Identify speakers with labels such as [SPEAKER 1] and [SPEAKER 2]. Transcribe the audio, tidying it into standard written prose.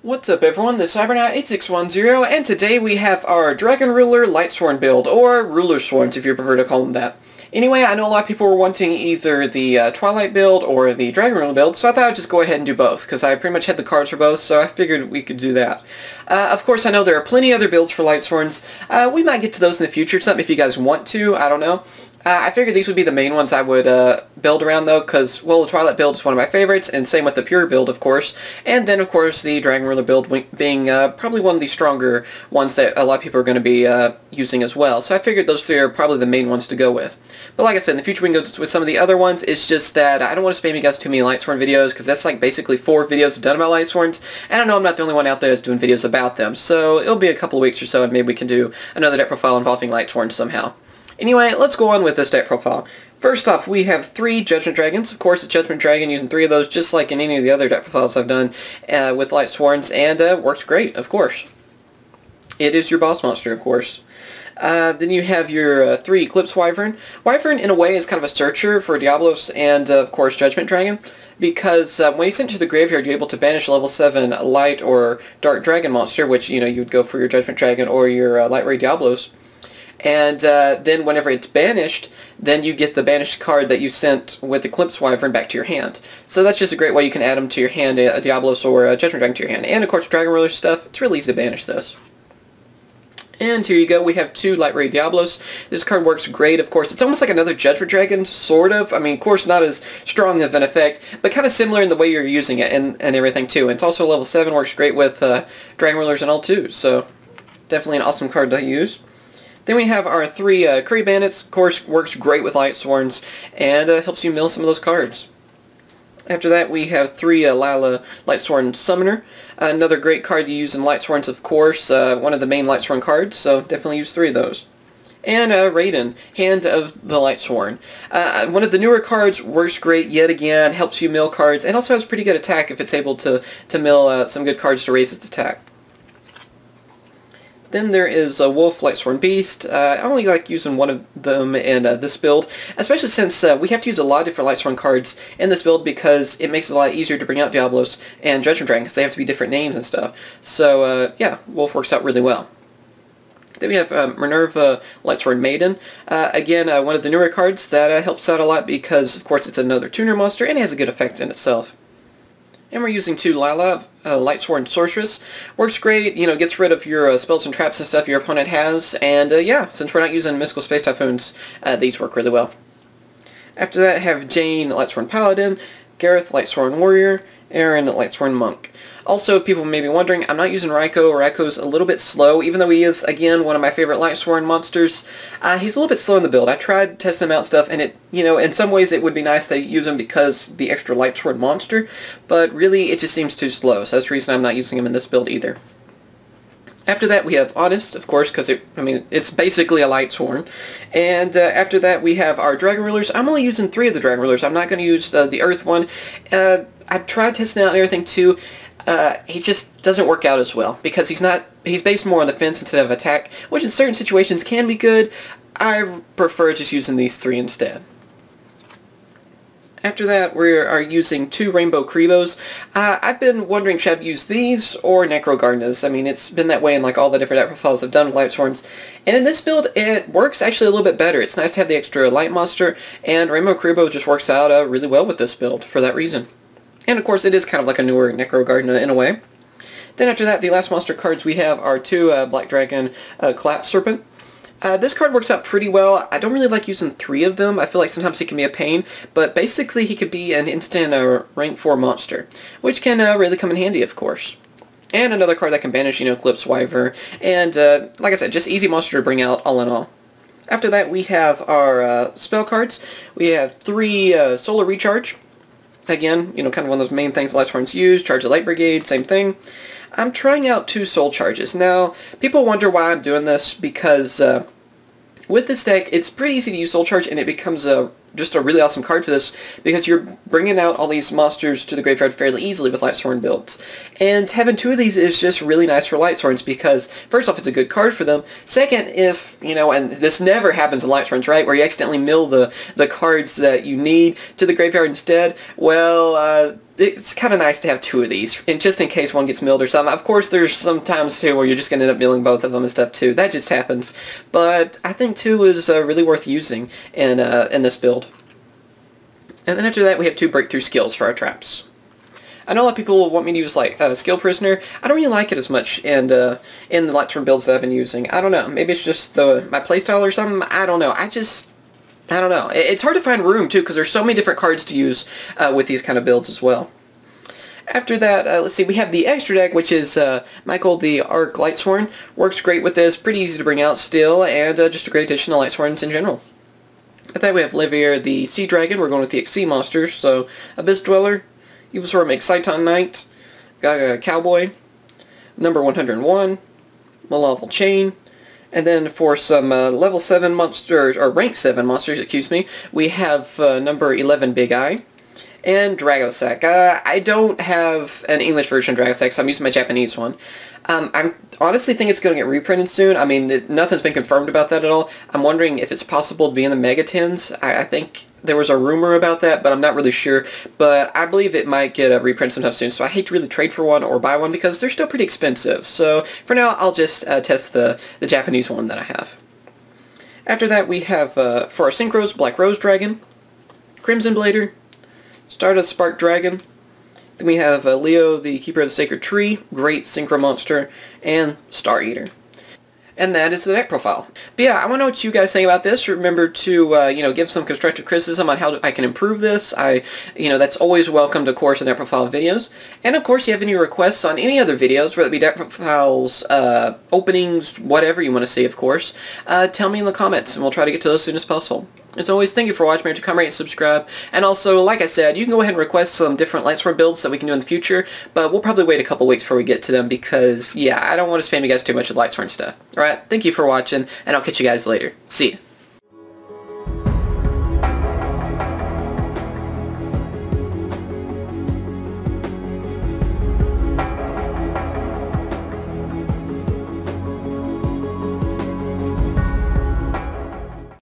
[SPEAKER 1] What's up everyone, this is CyberKnight8610, and today we have our Dragon Duler Lightsworn build, or Rulersworns if you prefer to call them that. Anyway, I know a lot of people were wanting either the Twilight build or the Dragon Ruler build, so I thought I'd just go ahead and do both, because I pretty much had the cards for both, so I figured we could do that. Of course, I know there are plenty other builds for Lightsworns. We might get to those in the future, something if you guys want to, I don't know. I figured these would be the main ones I would build around though, because, well, the Twilight build is one of my favorites, and same with the Pure build, of course. And then, of course, the Dragon Ruler build being probably one of the stronger ones that a lot of people are going to be using as well. So I figured those three are probably the main ones to go with. But like I said, in the future we can go with some of the other ones. It's just that I don't want to spam you guys too many Lightsworn videos, because that's like basically 4 videos I've done about Lightsworns, and I know I'm not the only one out there that's doing videos about them. So it'll be a couple of weeks or so, and maybe we can do another deck profile involving Lightsworn somehow. Anyway, let's go on with this deck profile. First off, we have 3 Judgment Dragons. Of course, a Judgment Dragon using 3 of those, just like in any of the other deck profiles I've done with Lightsworns, and works great, of course. It is your boss monster, of course. Then you have your 3 Eclipse Wyvern. Wyvern, in a way, is kind of a searcher for Diablos and, of course, Judgment Dragon, because when he's sent to the graveyard, you're able to banish a level 7 Light or Dark Dragon monster, which, you know, you would go for your Judgment Dragon or your Light Ray Diablos. And then whenever it's banished, then you get the banished card that you sent with Eclipse Wyvern back to your hand. So that's just a great way you can add them to your hand, a Diablos or a Judgment Dragon to your hand. And of course, Dragon Ruler stuff, it's really easy to banish those. And here you go, we have 2 Light Ray Diablos. This card works great, of course. It's almost like another Judgment Dragon, sort of. I mean, of course, not as strong of an effect, but kind of similar in the way you're using it and everything, too. And it's also level 7, works great with Dragon Rulers and all, too. So, definitely an awesome card to use. Then we have our 3 Curry Bandits. Of course, works great with Lightsworns and helps you mill some of those cards. After that, we have 3 Lila Lightsworn Summoner. Another great card you use in Lightsworns, of course. One of the main Lightsworn cards, so definitely use 3 of those. And Maiden, Hand of the Lightsworn. One of the newer cards, works great yet again, helps you mill cards, and also has pretty good attack if it's able to mill some good cards to raise its attack. Then there is a Wolf Lightsworn Beast. I only like using one of them in this build, especially since we have to use a lot of different Lightsworn cards in this build because it makes it a lot easier to bring out Diablos and Judgment Dragon because they have to be different names and stuff. So yeah, Wolf works out really well. Then we have Minerva Lightsworn Maiden. Again, one of the newer cards that helps out a lot because, of course, it's another tuner monster and it has a good effect in itself. And we're using 2 Lila Lightsworn Sorceress. Works great, you know, gets rid of your spells and traps and stuff your opponent has, and yeah, since we're not using Mystical Space Typhoons, these work really well. After that, have Jane Lightsworn Paladin, Gareth Lightsworn Warrior, Aaron Lightsworn Monk. Also, people may be wondering, I'm not using Raikou. Raikou's a little bit slow, even though he is, again, one of my favorite Lightsworn monsters. He's a little bit slow in the build. I tried testing him out and stuff, and it, you know, in some ways it would be nice to use him because the extra Lightsworn monster, but really it just seems too slow, so that's the reason I'm not using him in this build either. After that, we have Honest, of course, because it's basically a Lightsworn. And after that, we have our Dragon Rulers. I'm only using 3 of the Dragon Rulers. I'm not going to use the Earth one. I've tried testing out and everything too. He just doesn't work out as well because he's based more on defense instead of attack, which in certain situations can be good. I prefer just using these 3 instead. After that, we are using 2 Rainbow Kribos. I've been wondering, should I use these or Necrogardenas? I mean, it's been that way in like all the different deck profiles I've done with Lightsworns. And in this build, it works actually a little bit better. It's nice to have the extra light monster, and Rainbow Kribo just works out really well with this build for that reason. And of course, it is kind of like a newer Necrogardena in a way. Then after that, the last monster cards we have are 2 Black Dragon Collapse Serpent. This card works out pretty well. I don't really like using 3 of them. I feel like sometimes he can be a pain, but basically he could be an instant rank 4 monster, which can really come in handy, of course. And another card that can banish, you know, Eclipse Wyvern, and like I said, just easy monster to bring out all in all. After that, we have our spell cards. We have 3 Solar Recharge. Again, you know, kind of one of those main things Lightsworns use. Charge the Light Brigade, same thing. I'm trying out 2 Soul Charges. Now, people wonder why I'm doing this because with this deck, it's pretty easy to use Soul Charge and it becomes just a really awesome card for this, because you're bringing out all these monsters to the graveyard fairly easily with Lightsworn builds. And having 2 of these is just really nice for Lightsworns, because first off, it's a good card for them. Second, if, you know, and this never happens in Lightsworns, right, where you accidentally mill the cards that you need to the graveyard instead, well, it's kind of nice to have 2 of these, and just in case one gets milled or something. Of course, there's some times, too, where you're just going to end up milling both of them and stuff, too. That just happens. But I think 2 is really worth using in this build. And then after that, we have 2 breakthrough skills for our traps. I know a lot of people want me to use, like, Skill Prisoner. I don't really like it as much in the Lightsworn builds that I've been using. I don't know. Maybe it's just my playstyle or something. I don't know. I don't know. It's hard to find room, too, because there's so many different cards to use with these kind of builds as well. After that, let's see, we have the extra deck, which is Michael the Arc Lightsworn. Works great with this, pretty easy to bring out still, and just a great addition to Lightsworns in general. After that, we have Livier the Sea Dragon. We're going with the Xyz monsters, so Abyss Dweller, Evil Swarm Exciton Knight, Gaga Cowboy, number 101, Malevolent Chain. And then for some level 7 monsters, or rank 7 monsters, excuse me, we have number 11 Big Eye, and Dragossack. I don't have an English version of Dragossack, so I'm using my Japanese one. I honestly think it's going to get reprinted soon. I mean, nothing's been confirmed about that at all. I'm wondering if it's possible to be in the Mega Tins. I think there was a rumor about that, but I'm not really sure. But I believe it might get a reprint sometime soon, so I hate to really trade for one or buy one because they're still pretty expensive. So for now, I'll just test the Japanese one that I have. After that, we have, for our Synchros, Black Rose Dragon, Crimson Blader, Stardust Spark Dragon. Then we have Leo, the Keeper of the Sacred Tree, great Synchro monster, and Star Eater. And that is the deck profile. But yeah, I want to know what you guys think about this. Remember to, you know, give some constructive criticism on how I can improve this. You know, that's always welcomed, of course, in deck profile videos. And of course, if you have any requests on any other videos, whether it be deck profiles, openings, whatever you want to see, of course, tell me in the comments, and we'll try to get to those as soon as possible. As always, thank you for watching. Remember to comment, rate, and subscribe. And also, like I said, you can go ahead and request some different Lightsworn builds that we can do in the future, but we'll probably wait a couple weeks before we get to them because, yeah, I don't want to spam you guys too much with Lightsworn stuff. Alright, thank you for watching, and I'll catch you guys later. See ya.